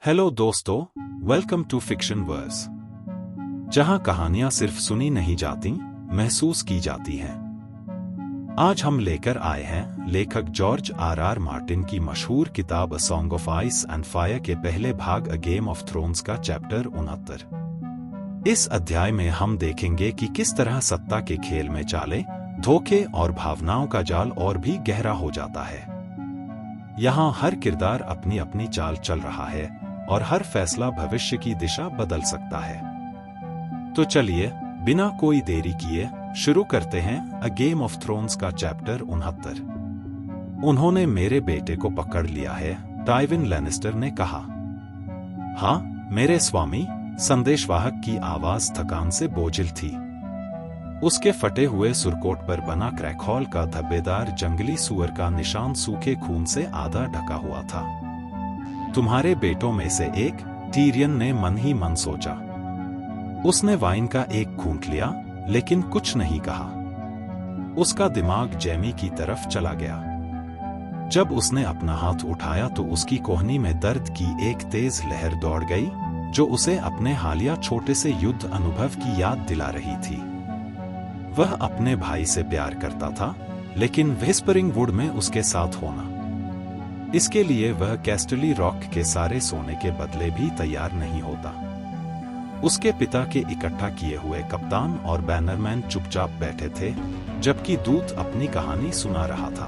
Hello दोस्तों, welcome to fiction verse, जहां कहानियां सिर्फ सुनी नहीं जाती, महसूस की जाती हैं। आज हम लेकर आए हैं लेखक जॉर्ज आर मार्टिन की मशहूर किताब a song of ice and fire के पहले भाग अ गेम ऑफ थ्रोन्स का चैप्टर 69। इस अध्याय में हम देखेंगे कि किस तरह सत्ता के खेल में चाले, धोखे और भावनाओं का जाल और भी गहरा हो जाता है। यहाँ हर किरदार अपनी अपनी चाल चल रहा है और हर फैसला भविष्य की दिशा बदल सकता है। तो चलिए बिना कोई देरी किए शुरू करते हैं अ गेम ऑफ थ्रोन्स का चैप्टर 69। उन्होंने मेरे बेटे को पकड़ लिया है, टाइविन लैनिस्टर ने कहा। हाँ मेरे स्वामी, संदेशवाहक की आवाज थकान से बोझिल थी। उसके फटे हुए सुरकोट पर बना क्रैकहॉल का धब्बेदार जंगली सुअर का निशान सूखे खून से आधा ढका हुआ था। तुम्हारे बेटों में से एक, टीरियन ने मन ही मन सोचा। उसने वाइन का एक घूंट लिया लेकिन कुछ नहीं कहा। उसका दिमाग जैमी की तरफ चला गया। जब उसने अपना हाथ उठाया तो उसकी कोहनी में दर्द की एक तेज लहर दौड़ गई, जो उसे अपने हालिया छोटे से युद्ध अनुभव की याद दिला रही थी। वह अपने भाई से प्यार करता था, लेकिन व्हिस्परिंग वुड में उसके साथ होना, इसके लिए वह कैस्टली रॉक के सारे सोने के बदले भी तैयार नहीं होता। उसके पिता के इकट्ठा किए हुए कप्तान और बैनरमैन चुपचाप बैठे थे, जबकि दूत अपनी कहानी सुना रहा था।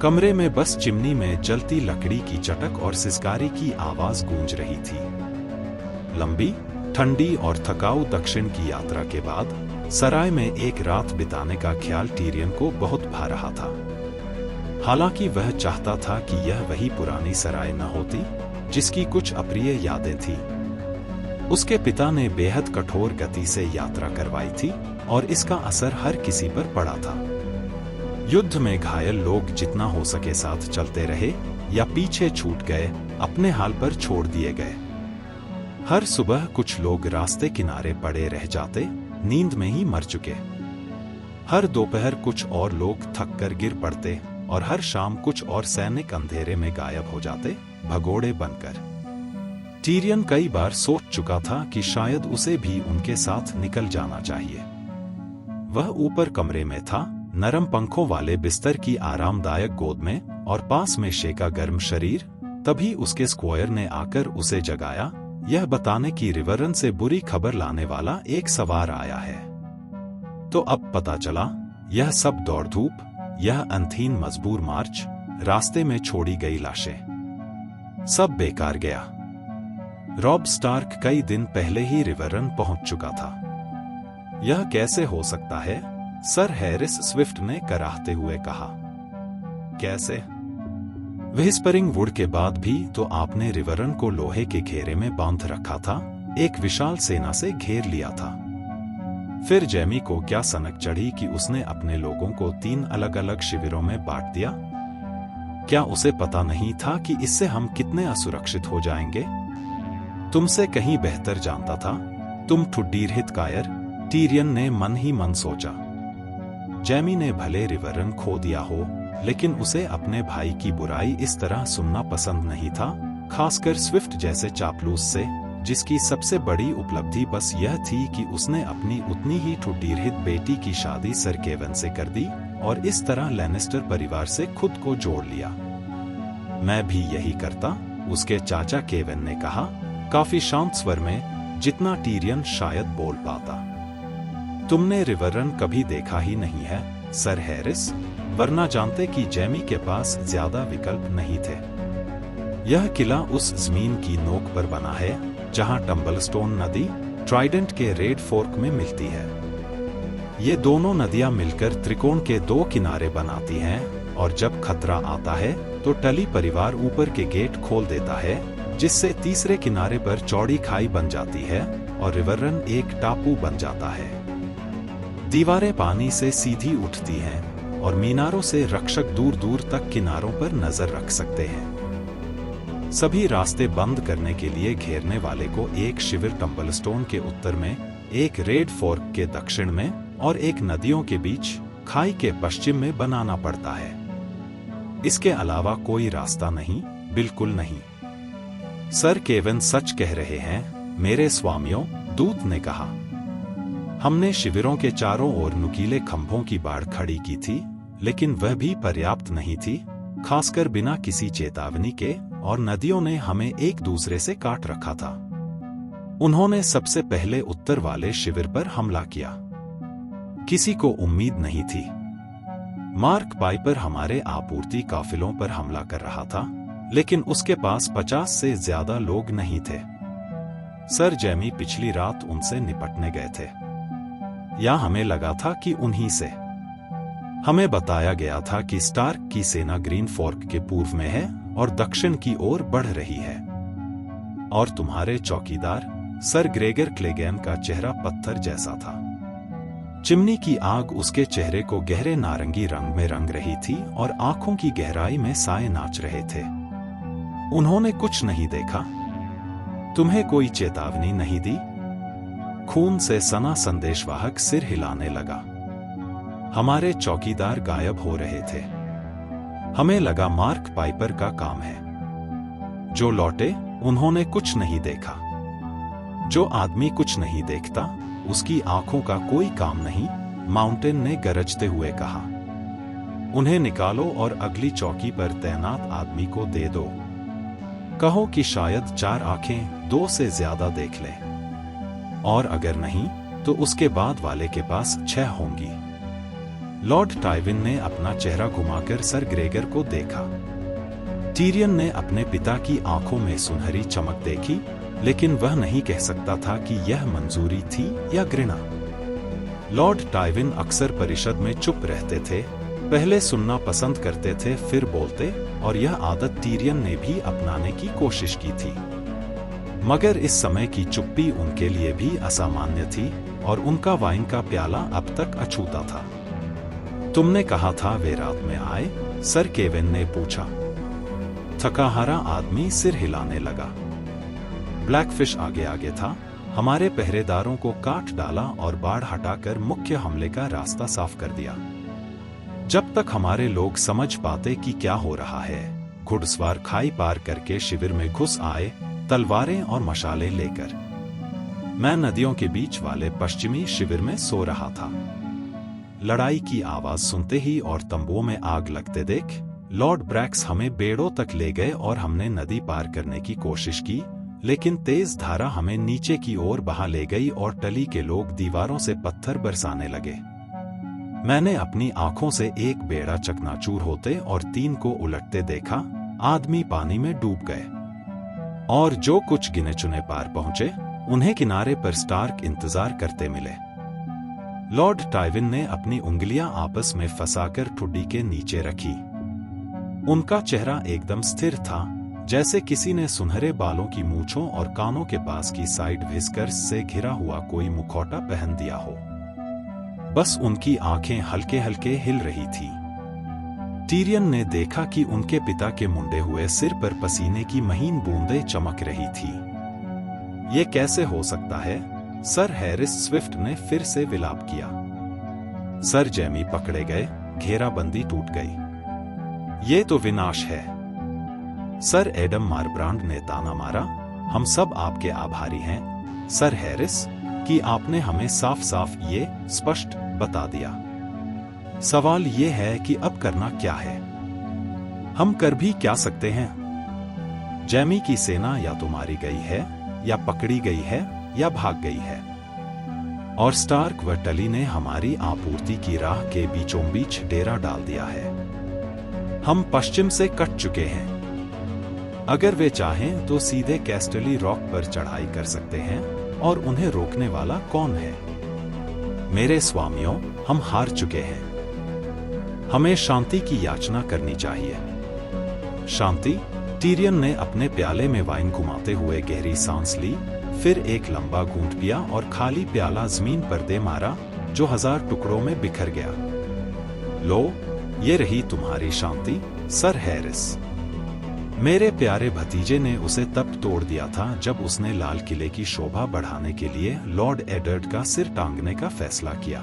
कमरे में बस चिमनी में जलती लकड़ी की चटक और सिसकारी की आवाज गूंज रही थी। लंबी, ठंडी और थकाऊ दक्षिण की यात्रा के बाद सराय में एक रात बिताने का ख्याल टीरियन को बहुत भा रहा था। हालांकि वह चाहता था कि यह वही पुरानी सराय न होती जिसकी कुछ अप्रिय यादें थी। उसके पिता ने बेहद कठोर गति से यात्रा करवाई थी और इसका असर हर किसी पर पड़ा था। युद्ध में घायल लोग जितना हो सके साथ चलते रहे या पीछे छूट गए, अपने हाल पर छोड़ दिए गए। हर सुबह कुछ लोग रास्ते किनारे पड़े रह जाते, नींद में ही मर चुके। हर दोपहर कुछ और लोग थक कर गिर पड़ते और हर शाम कुछ और सैनिक अंधेरे में गायब हो जाते, भगोड़े बनकर। टीरियन कई बार सोच चुका था कि शायद उसे भी उनके साथ निकल जाना चाहिए। वह ऊपर कमरे में था, नरम पंखों वाले बिस्तर की आरामदायक गोद में और पास में शेका गर्म शरीर। तभी उसके स्क्वायर ने आकर उसे जगाया, यह बताने की रिवरन से बुरी खबर लाने वाला एक सवार आया है। तो अब पता चला, यह सब दौड़ धूप, यह अंधीन मजबूर मार्च, रास्ते में छोड़ी गई लाशें, सब बेकार गया। रॉब स्टार्क कई दिन पहले ही रिवरन पहुंच चुका था। यह कैसे हो सकता है? सर हैरिस स्विफ्ट ने कराहते हुए कहा। कैसे? व्हिस्परिंग वुड के बाद भी तो आपने रिवरन को लोहे के घेरे में बांध रखा था, एक विशाल सेना से घेर लिया था। फिर जैमी को क्या सनक चढ़ी कि उसने अपने लोगों को 3 अलग अलग शिविरों में बांट दिया? क्या उसे पता नहीं था कि इससे हम कितने असुरक्षित हो जाएंगे? तुमसे कहीं बेहतर जानता था, तुम ठुड्डीरहित कायर, टीरियन ने मन ही मन सोचा। जैमी ने भले रिवरन खो दिया हो, लेकिन उसे अपने भाई की बुराई इस तरह सुनना पसंद नहीं था, खासकर स्विफ्ट जैसे चापलूस से, जिसकी सबसे बड़ी उपलब्धि बस यह थी कि उसने अपनी उतनी ही ठुड्डीरहित बेटी की शादी सर केवन से कर दी और इस तरह लैनिस्टर परिवार से खुद को जोड़ लिया। मैं भी यही करता, उसके चाचा केवन ने कहा, काफी शांत स्वर में, जितना टीरियन शायद बोल पाता। तुमने रिवरन कभी देखा ही नहीं है, सर हैरिस, वरना जानते कि जैमी के पास ज्यादा विकल्प नहीं थे। यह किला उस जमीन की नोक पर बना है जहां टम्बलस्टोन नदी ट्राइडेंट के रेड फोर्क में मिलती है। ये दोनों नदियां मिलकर त्रिकोण के 2 किनारे बनाती हैं और जब खतरा आता है तो टली परिवार ऊपर के गेट खोल देता है, जिससे तीसरे किनारे पर चौड़ी खाई बन जाती है और रिवरन एक टापू बन जाता है। दीवारें पानी से सीधी उठती हैं और मीनारों से रक्षक दूर दूर तक किनारों पर नजर रख सकते हैं। सभी रास्ते बंद करने के लिए घेरने वाले को एक शिविर टम्बलस्टोन के उत्तर में, एक रेड फोर्क के दक्षिण में और एक नदियों के बीच खाई के पश्चिम में बनाना पड़ता है। इसके अलावा कोई रास्ता नहीं, बिल्कुल नहीं। सर केविन सच कह रहे हैं, मेरे स्वामियों, दूत ने कहा। हमने शिविरों के चारों ओर नुकीले खंभों की बाड़ खड़ी की थी, लेकिन वह भी पर्याप्त नहीं थी, खासकर बिना किसी चेतावनी के, और नदियों ने हमें एक दूसरे से काट रखा था। उन्होंने सबसे पहले उत्तर वाले शिविर पर हमला किया। किसी को उम्मीद नहीं थी। मार्क पाइपर हमारे आपूर्ति काफिलों पर हमला कर रहा था, लेकिन उसके पास 50 से ज्यादा लोग नहीं थे। सर जेमी पिछली रात उनसे निपटने गए थे, या हमें लगा था कि उन्हीं से। हमें बताया गया था कि स्टार्क की सेना ग्रीन फोर्क के पूर्व में है और दक्षिण की ओर बढ़ रही है। और तुम्हारे चौकीदार सर ग्रेगर क्लेगैन का चेहरा पत्थर जैसा था। चिमनी की आग उसके चेहरे को गहरे नारंगी रंग में रंग रही थी और आंखों की गहराई में साए नाच रहे थे। उन्होंने कुछ नहीं देखा। तुम्हें कोई चेतावनी नहीं दी। खून से सना संदेशवाहक सिर हिलाने लगा। हमारे चौकीदार गायब हो रहे थे। हमें लगा मार्क पाइपर का काम है। जो लौटे, उन्होंने कुछ नहीं देखा। जो आदमी कुछ नहीं देखता, उसकी आंखों का कोई काम नहीं, माउंटेन ने गरजते हुए कहा। उन्हें निकालो और अगली चौकी पर तैनात आदमी को दे दो। कहो कि शायद 4 आंखें 2 से ज्यादा देख ले, और अगर नहीं तो उसके बाद वाले के पास 6 होंगी। लॉर्ड टाइविन ने अपना चेहरा घुमाकर सर ग्रेगर को देखा। टीरियन ने अपने पिता की आंखों में सुनहरी चमक देखी, लेकिन वह नहीं कह सकता था कि यह मंजूरी थी या घृणा। लॉर्ड टाइविन अक्सर परिषद में चुप रहते थे, पहले सुनना पसंद करते थे फिर बोलते, और यह आदत टीरियन ने भी अपनाने की कोशिश की थी। मगर इस समय की चुप्पी उनके लिए भी असामान्य थी, और उनका वाइन का प्याला अब तक अछूता था। तुमने कहा था वे रात में आए? सर केविन ने पूछा। थकाहारा आदमी सिर हिलाने लगा। ब्लैकफिश आगे आगे था। हमारे पहरेदारों को काट डाला और बाढ़ हटाकर मुख्य हमले का रास्ता साफ कर दिया। जब तक हमारे लोग समझ पाते कि क्या हो रहा है, घुड़सवार खाई पार करके शिविर में घुस आए, तलवारें और मशालें लेकर। मैं नदियों के बीच वाले पश्चिमी शिविर में सो रहा था। लड़ाई की आवाज सुनते ही और तंबुओं में आग लगते देख लॉर्ड ब्रैक्स हमें बेड़ों तक ले गए और हमने नदी पार करने की कोशिश की, लेकिन तेज धारा हमें नीचे की ओर बहा ले गई और टली के लोग दीवारों से पत्थर बरसाने लगे। मैंने अपनी आंखों से एक बेड़ा चकनाचूर होते और 3 को उलटते देखा। आदमी पानी में डूब गए, और जो कुछ गिने चुने पार पहुंचे, उन्हें किनारे पर स्टार्क इंतजार करते मिले। लॉर्ड टाइविन ने अपनी उंगलियां आपस में फंसाकर ठुड्डी के नीचे रखी। उनका चेहरा एकदम स्थिर था, जैसे किसी ने सुनहरे बालों की मूंछों और कानों के पास की साइड व्हिस्कर्स से घिरा हुआ कोई मुखौटा पहन दिया हो। बस उनकी आंखें हल्के हल्के हिल रही थी। टीरियन ने देखा कि उनके पिता के मुंडे हुए सिर पर पसीने की महीन बूंदें चमक रही थी। ये कैसे हो सकता है? सर हैरिस स्विफ्ट ने फिर से विलाप किया। सर जेमी पकड़े गए, घेराबंदी टूट गई। ये तो विनाश है। सर एडम मारब्रांड ने ताना मारा। हम सब आपके आभारी हैं, सर हैरिस, कि आपने हमें साफ साफ ये स्पष्ट बता दिया। सवाल ये है कि अब करना क्या है? हम कर भी क्या सकते हैं? जेमी की सेना या तो मारी गई है, या पकड़ी गई है, या भाग गई है। और स्टार्क व टली ने हमारी आपूर्ति की राह के बीचों बीच डेरा डाल दिया है। हम पश्चिम से कट चुके हैं। अगर वे चाहें तो सीधे कैस्टली रॉक पर चढ़ाई कर सकते हैं, और उन्हें रोकने वाला कौन है? मेरे स्वामियों, हम हार चुके हैं। हमें शांति की याचना करनी चाहिए। शांति? टीरियन ने अपने प्याले में वाइन घुमाते हुए गहरी सांस ली, फिर एक लंबा घूंट पिया और खाली प्याला जमीन पर दे मारा, जो 1000 टुकड़ों में बिखर गया। लो, ये रही तुम्हारी शांति, सर हैरिस। मेरे प्यारे भतीजे ने उसे तब तोड़ दिया था जब उसने लाल किले की शोभा बढ़ाने के लिए लॉर्ड एडवर्ड का सिर टांगने का फैसला किया।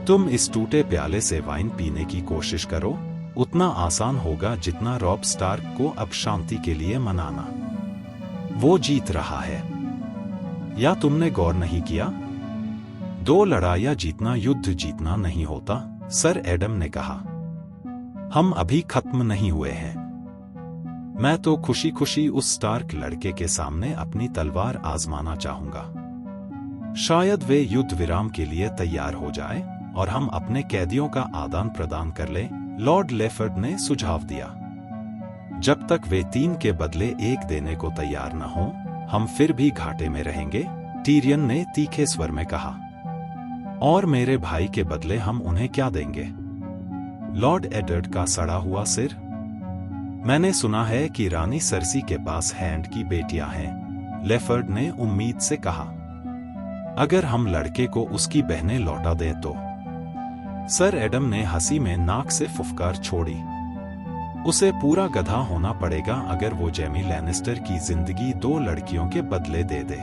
तुम इस टूटे प्याले से वाइन पीने की कोशिश करो, उतना आसान होगा जितना रॉब स्टार्क को अब शांति के लिए मनाना। वो जीत रहा है। या तुमने गौर नहीं किया? 2 लड़ाइयां जीतना युद्ध जीतना नहीं होता, सर एडम ने कहा। हम अभी खत्म नहीं हुए हैं। मैं तो खुशी खुशी उस स्टार्क लड़के के सामने अपनी तलवार आजमाना चाहूंगा। शायद वे युद्ध विराम के लिए तैयार हो जाए और हम अपने कैदियों का आदान प्रदान कर लें, लॉर्ड लेफर्ड ने सुझाव दिया। जब तक वे 3 के बदले 1 देने को तैयार न हो, हम फिर भी घाटे में रहेंगे, टीरियन ने तीखे स्वर में कहा। और मेरे भाई के बदले हम उन्हें क्या देंगे? लॉर्ड एडवर्ड का सड़ा हुआ सिर। मैंने सुना है कि रानी सरसी के पास हैंड की बेटियां हैं, लेफर्ड ने उम्मीद से कहा। अगर हम लड़के को उसकी बहनें लौटा दें तो? सर एडम ने हंसी में नाक से फुफकार छोड़ी। उसे पूरा गधा होना पड़ेगा अगर वो जैमी लैनिस्टर की जिंदगी 2 लड़कियों के बदले दे दे।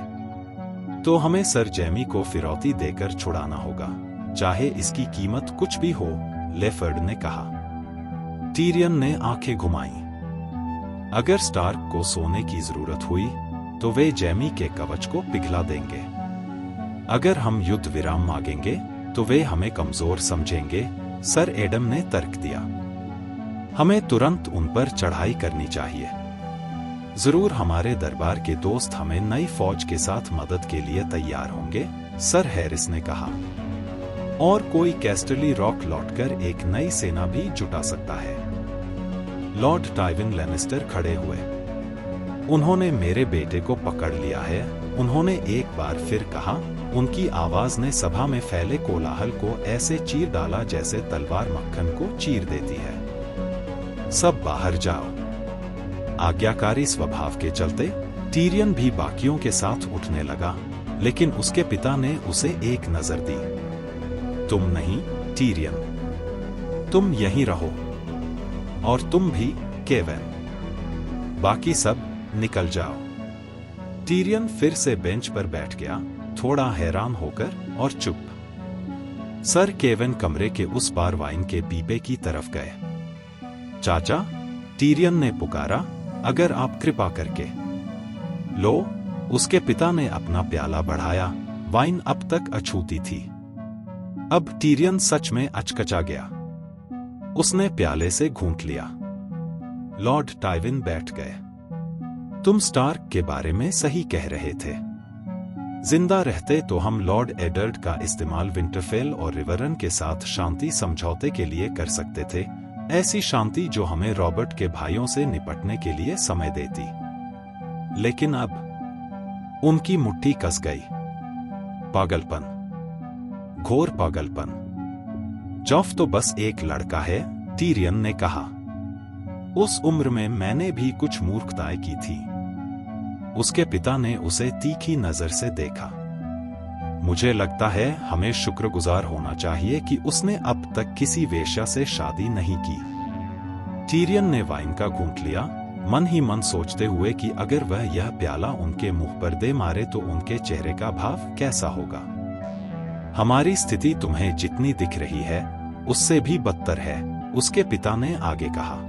तो हमें सर जैमी को फिरौती देकर छुड़ाना होगा, चाहे इसकी कीमत कुछ भी हो, लेफर्ड ने कहा। टीरियन ने आंखें घुमाईं। अगर स्टार्क को सोने की जरूरत हुई तो वे जैमी के कवच को पिघला देंगे। अगर हम युद्ध विराम मांगेंगे तो वे हमें कमजोर समझेंगे, सर एडम ने तर्क दिया। हमें तुरंत उन पर चढ़ाई करनी चाहिए। जरूर हमारे दरबार के दोस्त हमें नई फौज के साथ मदद के लिए तैयार होंगे, सर हैरिस ने कहा। और कोई कैस्टरली रॉक लौटकर एक नई सेना भी जुटा सकता है। लॉर्ड टाइविन लैनिस्टर खड़े हुए। उन्होंने मेरे बेटे को पकड़ लिया है, उन्होंने एक बार फिर कहा। उनकी आवाज ने सभा में फैले कोलाहल को ऐसे चीर डाला जैसे तलवार मक्खन को चीर देती है। सब बाहर जाओ। आज्ञाकारी स्वभाव के चलते टीरियन भी बाकियों के साथ उठने लगा, लेकिन उसके पिता ने उसे एक नजर दी। तुम नहीं, टीरियन, तुम यहीं रहो। और तुम भी, केवेन। बाकी सब निकल जाओ। टीरियन फिर से बेंच पर बैठ गया, थोड़ा हैरान होकर और चुप। सर केवेन कमरे के उस पार वाइन के पीपे की तरफ गए। चाचा, टीरियन ने पुकारा, अगर आप कृपा करके। लो, उसके पिता ने अपना प्याला बढ़ाया। वाइन अब तक अछूती थी। अब टीरियन सच में अचकचा गया। उसने प्याले से घूंट लिया। लॉर्ड टाइविन बैठ गए। तुम स्टार्क के बारे में सही कह रहे थे। जिंदा रहते तो हम लॉर्ड एडवर्ड का इस्तेमाल विंटरफेल और रिवरन के साथ शांति समझौते के लिए कर सकते थे, ऐसी शांति जो हमें रॉबर्ट के भाइयों से निपटने के लिए समय देती। लेकिन अब उनकी मुट्ठी कस गई। पागलपन, घोर पागलपन। जॉफ तो बस एक लड़का है, टीरियन ने कहा। उस उम्र में मैंने भी कुछ मूर्खताएं की थी। उसके पिता ने उसे तीखी नजर से देखा। मुझे लगता है हमें शुक्रगुजार होना चाहिए कि उसने अब तक किसी वेश्या से शादी नहीं की। टीरियन ने वाइन का घूंट लिया, मन ही मन सोचते हुए कि अगर वह यह प्याला उनके मुंह पर दे मारे तो उनके चेहरे का भाव कैसा होगा। हमारी स्थिति तुम्हें जितनी दिख रही है उससे भी बदतर है, उसके पिता ने आगे कहा।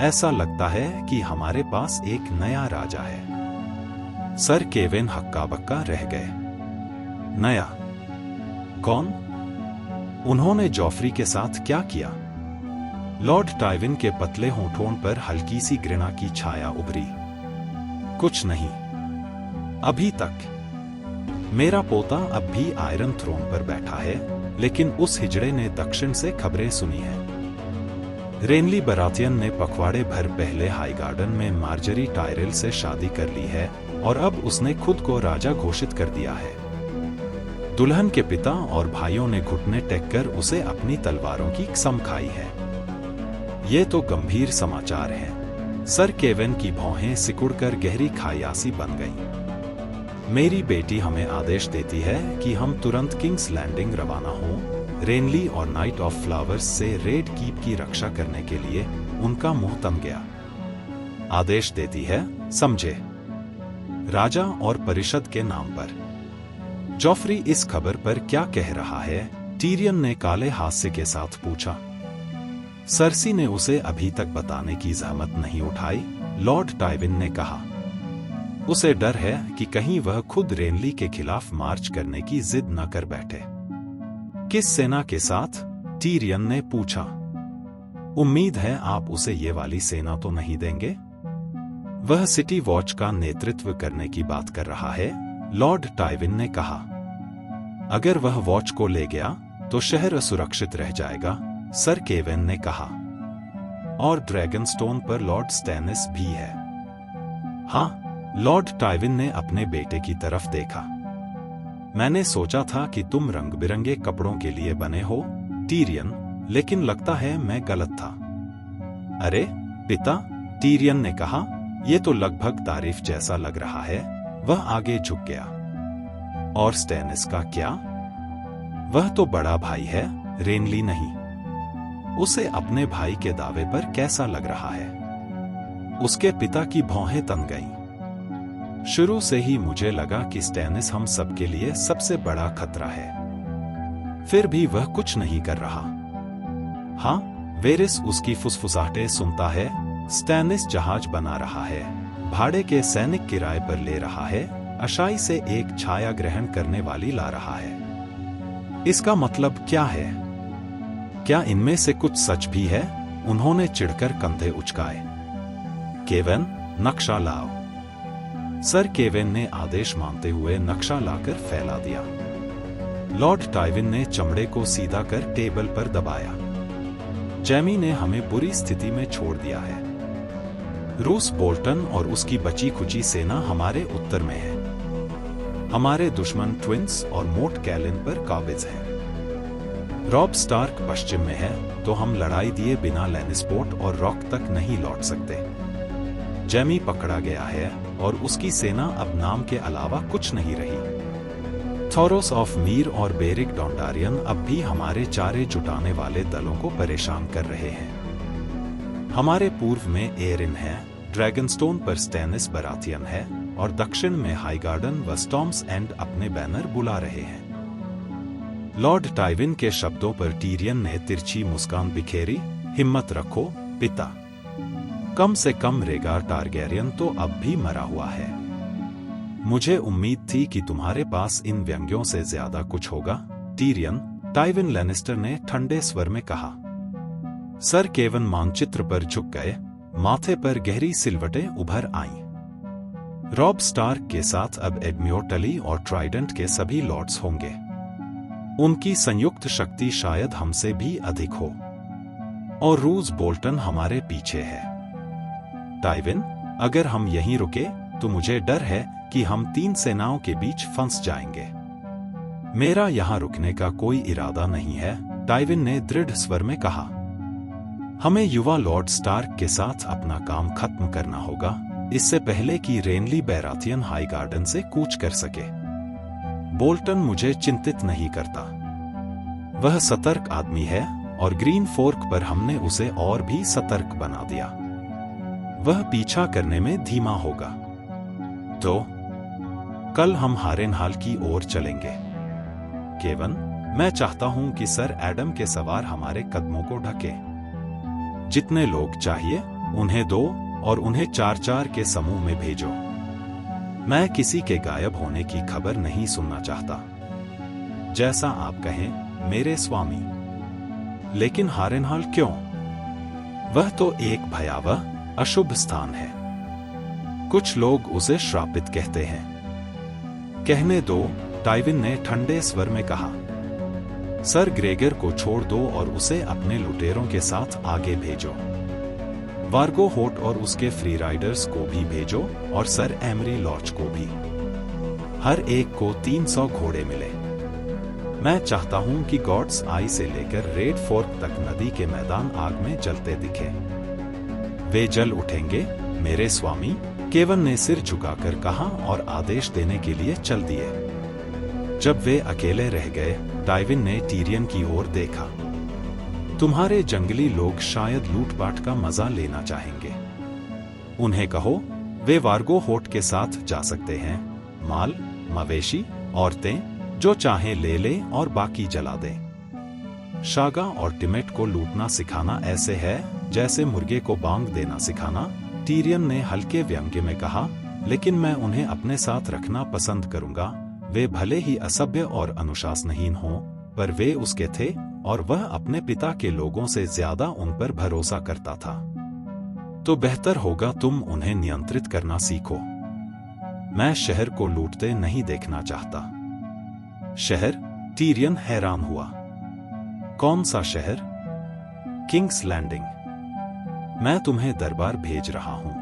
ऐसा लगता है कि हमारे पास एक नया राजा है। सर केवेन हक्का बक्का रह गए। नया? कौन? उन्होंने जॉफरी के साथ क्या किया? लॉर्ड टाइविन के पतले होठों पर हल्की सी घृणा की छाया उभरी। कुछ नहीं, अभी तक। मेरा पोता अब भी आयरन थ्रोन पर बैठा है, लेकिन उस हिजड़े ने दक्षिण से खबरें सुनी हैं। रेनली बराथियन ने पखवाड़े भर पहले हाईगार्डन में मार्जरी टायरेल से शादी कर ली है और अब उसने खुद को राजा घोषित कर दिया है। दुल्हन के पिता और भाइयों ने घुटने टेककर उसे अपनी तलवारों की कसम खाई है। ये तो गंभीर समाचार हैं। सर केवेन की भौहें सिकुड़कर गहरी खायासी बन गईं। मेरी बेटी हमें आदेश देती है कि हम तुरंत किंग्स लैंडिंग रवाना हों, रेनली और नाइट ऑफ फ्लावर्स से रेड कीप की रक्षा करने के लिए। उनका मुंह तम गया। आदेश देती है, समझे? राजा और परिषद के नाम पर। जॉफरी इस खबर पर क्या कह रहा है? टीरियन ने काले हास्य के साथ पूछा। सरसी ने उसे अभी तक बताने की जहमत नहीं उठाई, लॉर्ड टाइविन ने कहा। उसे डर है कि कहीं वह खुद रेनली के खिलाफ मार्च करने की जिद न कर बैठे। किस सेना के साथ? टीरियन ने पूछा। उम्मीद है आप उसे ये वाली सेना तो नहीं देंगे? वह सिटी वॉच का नेतृत्व करने की बात कर रहा है, लॉर्ड टाइविन ने कहा। अगर वह वॉच को ले गया तो शहर असुरक्षित रह जाएगा, सर केवेन ने कहा। और ड्रैगनस्टोन पर लॉर्ड स्टैनिस भी है। हाँ, लॉर्ड टाइविन ने अपने बेटे की तरफ देखा। मैंने सोचा था कि तुम रंग बिरंगे कपड़ों के लिए बने हो, टीरियन, लेकिन लगता है मैं गलत था। अरे पिता, टीरियन ने कहा, यह तो लगभग तारीफ जैसा लग रहा है। वह आगे झुक गया। और स्टैनिस का क्या? वह तो बड़ा भाई है, रेनली नहीं। उसे अपने भाई के दावे पर कैसा लग रहा है? उसके पिता की भौहें तन गईं। शुरू से ही मुझे लगा कि स्टैनिस हम सबके लिए सबसे बड़ा खतरा है। फिर भी वह कुछ नहीं कर रहा। हाँ, वेरिस उसकी फुसफुसाहटें सुनता है। स्टैनिस जहाज बना रहा है, भाड़े के सैनिक किराए पर ले रहा है, अशाई से एक छाया ग्रहण करने वाली ला रहा है। इसका मतलब क्या है? क्या इनमें से कुछ सच भी है? उन्होंने चिढ़कर कंधे उचकाए। केवेन, नक्शा लाओ। सर केवेन ने आदेश मानते हुए नक्शा लाकर फैला दिया। लॉर्ड टाइविन ने चमड़े को सीधा कर टेबल पर दबाया। जैमी ने हमें बुरी स्थिति में छोड़ दिया है। रूस बोल्टन और उसकी बची खुची सेना हमारे उत्तर में है। हमारे दुश्मन ट्विंस और मोट कैलिन पर काबिज हैं। रॉब स्टार्क पश्चिम में है, तो हम लड़ाई दिए बिना लैनिस्पोर्ट और रॉक तक नहीं लौट सकते। जैमी पकड़ा गया है और उसकी सेना अब नाम के अलावा कुछ नहीं रही। थॉरोस ऑफ मीर और बेरिक डोंडारियन अब भी हमारे चारे जुटाने वाले दलों को परेशान कर रहे हैं। हमारे पूर्व में एरिन है, ड्रैगनस्टोन पर स्टैनिस बराथियन है और दक्षिण में हाईगार्डन व स्टॉर्म्स एंड अपने बैनर बुला रहे हैं। लॉर्ड टाइविन के शब्दों पर टीरियन ने तिरछी मुस्कान बिखेरी। हिम्मत रखो पिता, कम से कम रेगार टारगेरियन तो अब भी मरा हुआ है। मुझे उम्मीद थी कि तुम्हारे पास इन व्यंग्यों से ज्यादा कुछ होगा, टीरियन, टाइविन लैनिस्टर ने ठंडे स्वर में कहा। सर केवन मानचित्र पर झुक गए, माथे पर गहरी सिलवटें उभर आईं। रॉब स्टार्क के साथ अब एडमियर टली और ट्राइडेंट के सभी लॉर्ड्स होंगे। उनकी संयुक्त शक्ति शायद हमसे भी अधिक हो। और रूस बोल्टन हमारे पीछे है। टाइविन, अगर हम यहीं रुके तो मुझे डर है कि हम तीन सेनाओं के बीच फंस जाएंगे। मेरा यहां रुकने का कोई इरादा नहीं है, टाइविन ने दृढ़ स्वर में कहा। हमें युवा लॉर्ड स्टार्क के साथ अपना काम खत्म करना होगा, इससे पहले कि रेनली बैराथियन हाईगार्डन से कूच कर सके। बोल्टन मुझे चिंतित नहीं करता। वह सतर्क आदमी है और ग्रीन फोर्क पर हमने उसे और भी सतर्क बना दिया। वह पीछा करने में धीमा होगा। तो कल हम हारेनहाल की ओर चलेंगे। केवन, मैं चाहता हूं कि सर एडम के सवार हमारे कदमों को ढके। जितने लोग चाहिए उन्हें दो और उन्हें 4-4 के समूह में भेजो। मैं किसी के गायब होने की खबर नहीं सुनना चाहता। जैसा आप कहें मेरे स्वामी। लेकिन हारेनहाल क्यों? वह तो एक भयावह अशुभ स्थान है। कुछ लोग उसे श्रापित कहते हैं। कहने दो, टाइविन ने ठंडे स्वर में कहा। सर ग्रेगर को छोड़ दो और उसे अपने लुटेरों के साथ आगे भेजो। वार्गो होट और उसके फ्री राइडर्स को भी भेजो और सर एमरी लॉच को भी। हर एक को 300 घोड़े मिले। मैं चाहता हूं कि गॉड्स आई से लेकर रेड फोर्क तक नदी के मैदान आग में जलते दिखे। वे जल उठेंगे मेरे स्वामी, केवन ने सिर झुकाकर कहा और आदेश देने के लिए चल दिए। जब वे अकेले रह गए, टाइविन ने टीरियन की ओर देखा। तुम्हारे जंगली लोग शायद लूटपाट का मजा लेना चाहेंगे। उन्हें कहो वे वार्गो होट के साथ जा सकते हैं। माल, मवेशी, औरतें जो चाहें ले लें और बाकी जला दें। शागा और टिमेट को लूटना सिखाना ऐसे है जैसे मुर्गे को बांग देना सिखाना, टीरियन ने हल्के व्यंग्य में कहा। लेकिन मैं उन्हें अपने साथ रखना पसंद करूंगा। वे भले ही असभ्य और अनुशासनहीन हों, पर वे उसके थे और वह अपने पिता के लोगों से ज्यादा उन पर भरोसा करता था। तो बेहतर होगा तुम उन्हें नियंत्रित करना सीखो। मैं शहर को लूटते नहीं देखना चाहता। शहर? टीरियन हैरान हुआ। कौन सा शहर? King's Landing. मैं तुम्हें दरबार भेज रहा हूं।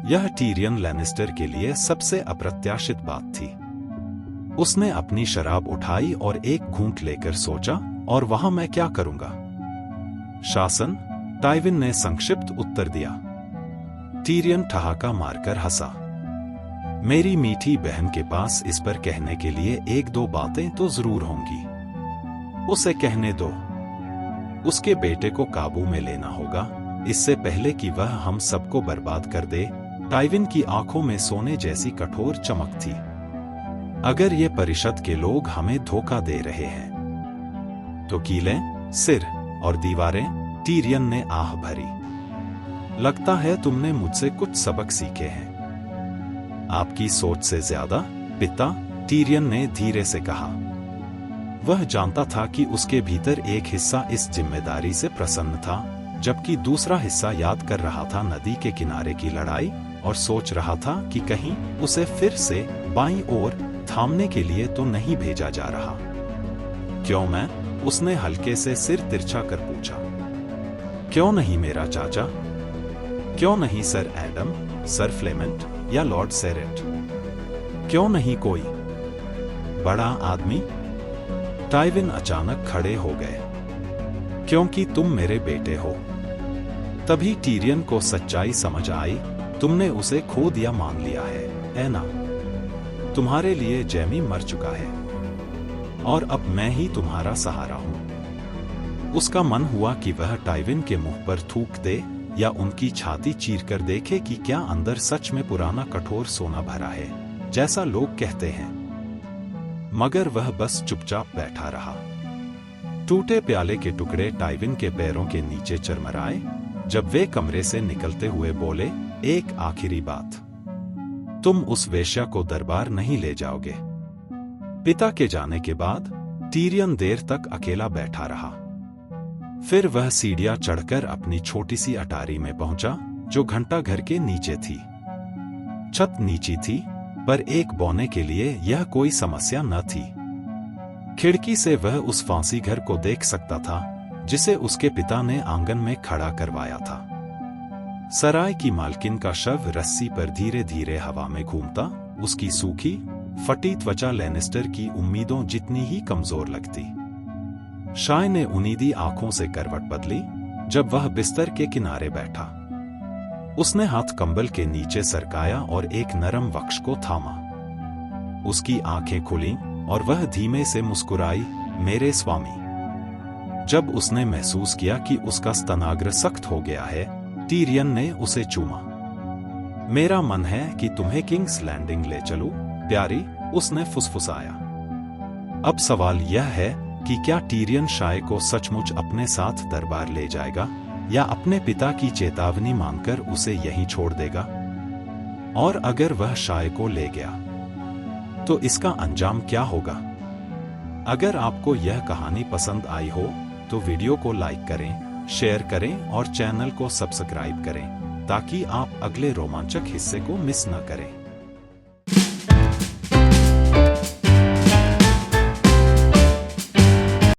यह टीरियन लैनिस्टर के लिए सबसे अप्रत्याशित बात थी। उसने अपनी शराब उठाई और एक घूंट लेकर सोचा, और वहां मैं क्या करूंगा? शासन? टाइविन ने संक्षिप्त उत्तर दिया। टीरियन ठहाका मारकर हंसा। मेरी मीठी बहन के पास इस पर कहने के लिए एक दो बातें तो जरूर होंगी। उसे कहने दो। उसके बेटे को काबू में लेना होगा, इससे पहले कि वह हम सबको बर्बाद कर दे। टाइविन की आंखों में सोने जैसी कठोर चमक थी। अगर ये परिषद के लोग हमें धोखा दे रहे हैं तो कीलें, सिर और दीवारें? टीरियन ने आह भरी। लगता है तुमने मुझसे कुछ सबक सीखे हैं। आपकी सोच से ज्यादा, पिता, टीरियन ने धीरे से कहा। वह जानता था कि उसके भीतर एक हिस्सा इस जिम्मेदारी से प्रसन्न था, जबकि दूसरा हिस्सा याद कर रहा था नदी के किनारे की लड़ाई और सोच रहा था कि कहीं उसे फिर से बाईं ओर थामने के लिए तो नहीं भेजा जा रहा। क्यों मैं? उसने हल्के से सिर तिरछा कर पूछा। क्यों नहीं मेरा चाचा? क्यों नहीं सर एडम, सर फ्लेमेंट या लॉर्ड सेरेट? क्यों नहीं कोई बड़ा आदमी? टाइविन अचानक खड़े हो गए। क्योंकि तुम मेरे बेटे हो। तभी टीरियन को सच्चाई समझ आई। तुमने उसे खो दिया मान लिया है ना? तुम्हारे लिए जैमी मर चुका है और अब मैं ही तुम्हारा सहारा हूं। उसका मन हुआ कि वह टाइविन के मुंह पर थूक दे या उनकी छाती चीरकर देखे कि क्या अंदर सच में पुराना कठोर सोना भरा है, जैसा लोग कहते हैं। मगर वह बस चुपचाप बैठा रहा। टूटे प्याले के टुकड़े टाइविन के पैरों के नीचे चरमराए जब वे कमरे से निकलते हुए बोले, एक आखिरी बात, तुम उस वेश्या को दरबार नहीं ले जाओगे। पिता के जाने के बाद टीरियन देर तक अकेला बैठा रहा। फिर वह सीढ़ियां चढ़कर अपनी छोटी सी अटारी में पहुंचा, जो घंटा घर के नीचे थी। छत नीची थी, पर एक बौने के लिए यह कोई समस्या न थी। खिड़की से वह उस फांसी घर को देख सकता था जिसे उसके पिता ने आंगन में खड़ा करवाया था। सराय की मालकिन का शव रस्सी पर धीरे धीरे हवा में घूमता, उसकी सूखी फटी त्वचा लैनिस्टर की उम्मीदों जितनी ही कमजोर लगती। शाय ने उन्नीदी आंखों से करवट बदली जब वह बिस्तर के किनारे बैठा। उसने हाथ कंबल के नीचे सरकाया और एक नरम वक्ष को थामा। उसकी आंखें खुलीं और वह धीमे से मुस्कुराई, मेरे स्वामी। जब उसने महसूस किया कि उसका स्तनाग्र सख्त हो गया है, टीरियन ने उसे चूमा। मेरा मन है कि तुम्हें किंग्स लैंडिंग ले चलूं, प्यारी, उसने फुसफुसाया। अब सवाल यह है कि क्या टीरियन शाय को सचमुच अपने साथ दरबार ले जाएगा या अपने पिता की चेतावनी मानकर उसे यहीं छोड़ देगा? और अगर वह शाय को ले गया तो इसका अंजाम क्या होगा? अगर आपको यह कहानी पसंद आई हो तो वीडियो को लाइक करें, शेयर करें और चैनल को सब्सक्राइब करें ताकि आप अगले रोमांचक हिस्से को मिस न करें।